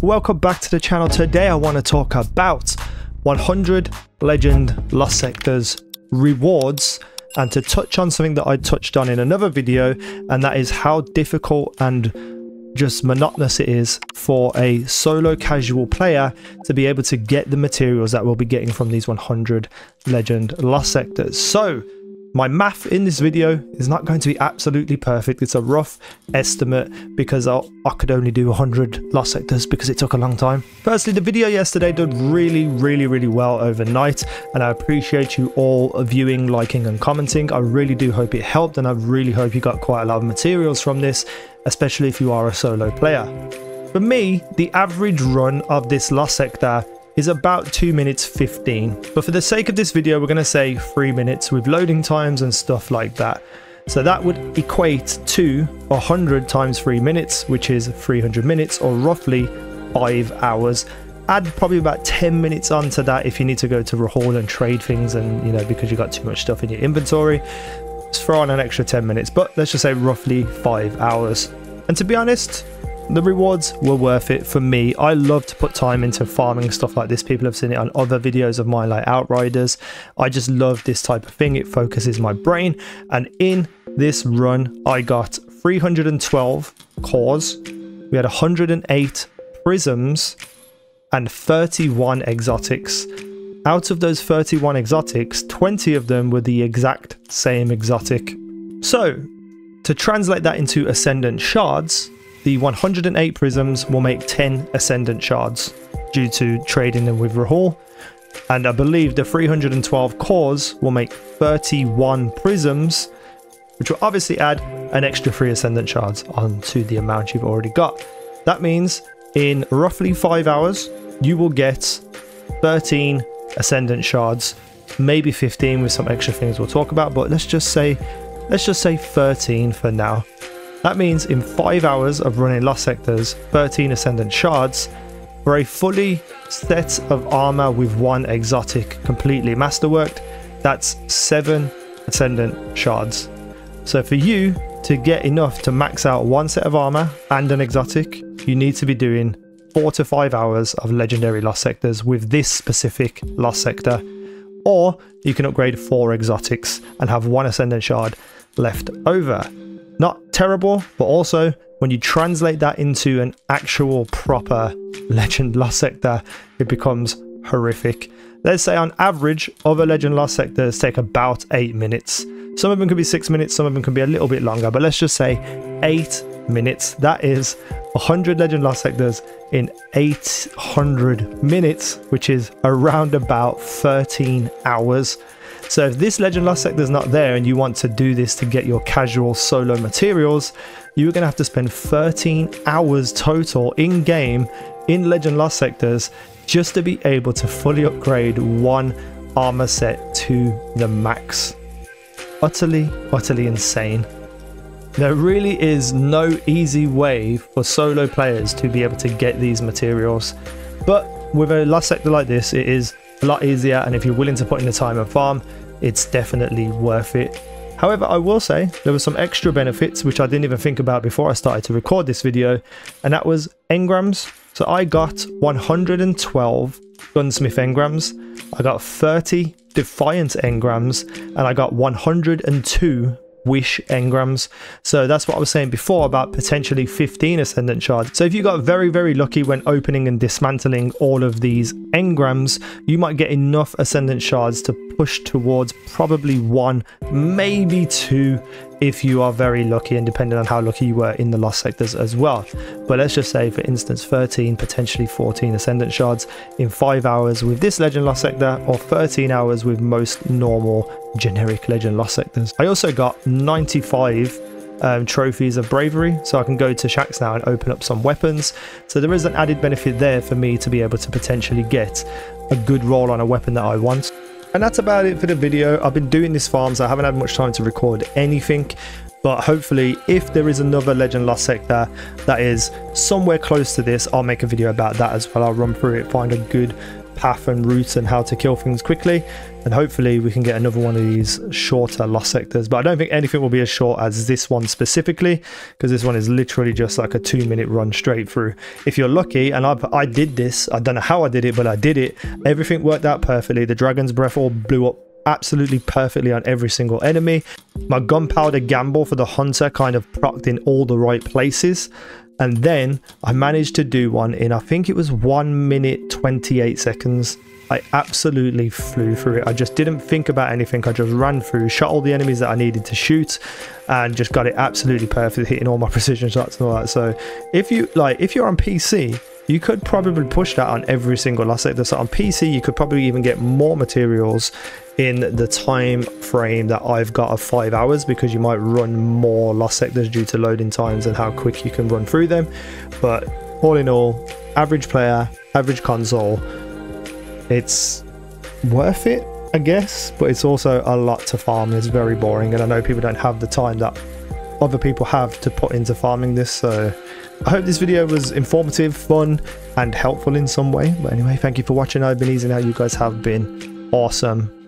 welcome back to the channel. Today I want to talk about 100 legend lost sectors rewards, and to touch on something that I touched on in another video, and that is how difficult and just monotonous it is for a solo casual player to be able to get the materials that we'll be getting from these 100 legend lost sectors. So my math in this video is not going to be absolutely perfect. It's a rough estimate because I could only do 100 lost sectors because it took a long time. Firstly, the video yesterday did really well overnight, and I appreciate you all viewing, liking and commenting. I really do hope it helped, and I really hope you got quite a lot of materials from this, especially if you are a solo player. For me, the average run of this lost sector is about 2 minutes 15, but for the sake of this video we're going to say 3 minutes with loading times and stuff like that. So that would equate to 100 times 3 minutes, which is 300 minutes, or roughly 5 hours. Add probably about 10 minutes onto that if you need to go to Rahul and trade things, and you know, because you got too much stuff in your inventory, just throw on an extra 10 minutes, but let's just say roughly 5 hours. And to be honest, the rewards were worth it for me. I love to put time into farming stuff like this. People have seen it on other videos of mine, like Outriders. I just love this type of thing. It focuses my brain. And in this run, I got 312 cores. We had 108 prisms and 31 exotics. Out of those 31 exotics, 20 of them were the exact same exotic. So to translate that into Ascendant shards, the 108 prisms will make 10 Ascendant shards due to trading them with Rahul, and I believe the 312 cores will make 31 prisms, which will obviously add an extra 3 Ascendant shards onto the amount you've already got. That means in roughly 5 hours you will get 13 Ascendant shards, maybe 15 with some extra things we'll talk about, but let's just say 13 for now. That means in 5 hours of running lost sectors, 13 Ascendant shards for a fully set of armor with 1 exotic completely masterworked. That's 7 Ascendant shards. So for you to get enough to max out 1 set of armor and an exotic, you need to be doing 4 to 5 hours of legendary lost sectors with this specific lost sector, or you can upgrade 4 exotics and have 1 Ascendant shard left over. Not terrible, but also when you translate that into an actual proper legend lost sector, it becomes horrific. Let's say on average other legend lost sectors take about 8 minutes. Some of them can be 6 minutes, some of them can be a little bit longer, but let's just say 8 minutes. That is 100 legend lost sectors in 800 minutes, which is around about 13 hours. So if this legend lost sector is not there and you want to do this to get your casual solo materials, you're going to have to spend 13 hours total in game in legend lost sectors just to be able to fully upgrade 1 armor set to the max. Utterly insane. There really is no easy way for solo players to be able to get these materials, but with a lost sector like this, it is a lot easier, and if you're willing to put in the time and farm, it's definitely worth it. However, I will say there were some extra benefits which I didn't even think about before I started to record this video, and that was engrams. So I got 112 gunsmith engrams, I got 30 defiant engrams, and I got 102 wish engrams. So that's what I was saying before about potentially 15 Ascendant shards. So if you got very lucky when opening and dismantling all of these engrams, you might get enough Ascendant shards to push towards probably 1, maybe 2 if you are very lucky, and depending on how lucky you were in the lost sectors as well. But let's just say, for instance, 13, potentially 14 Ascendant shards in 5 hours with this legend lost sector, or 13 hours with most normal generic legend lost sectors. I also got 95 trophies of bravery, so I can go to Shacks now and open up some weapons. So there is an added benefit there for me to be able to potentially get a good roll on a weapon that I want. And that's about it for the video. I've been doing this farm, so I haven't had much time to record anything, but hopefully if there is another legend lost sector that is somewhere close to this, I'll make a video about that as well. I'll run through it, find a good path and route and how to kill things quickly, and hopefully we can get another one of these shorter lost sectors. But I don't think anything will be as short as this one specifically, because this one is literally just like a 2-minute run straight through if you're lucky. And I did this, I don't know how I did it, but I did it. Everything worked out perfectly. The dragon's breath all blew up absolutely perfectly on every single enemy. My gunpowder gamble for the hunter kind of procced in all the right places, and then I managed to do one in, I think it was 1 minute 28 seconds. I absolutely flew through it. I just didn't think about anything. I just ran through, shot all the enemies that I needed to shoot, and just got it absolutely perfect, hitting all my precision shots and all that. So if you're on PC, you could probably push that on every single lost sector. So on PC, you could probably even get more materials in the time frame that I've got of 5 hours, because you might run more lost sectors due to loading times and how quick you can run through them. But all in all, average player, average console, it's worth it, I guess, but it's also a lot to farm. It's very boring, and I know people don't have the time that other people have to put into farming this. So I hope this video was informative, fun, and helpful in some way. But anyway, thank you for watching. I've been easynow. You guys have been awesome.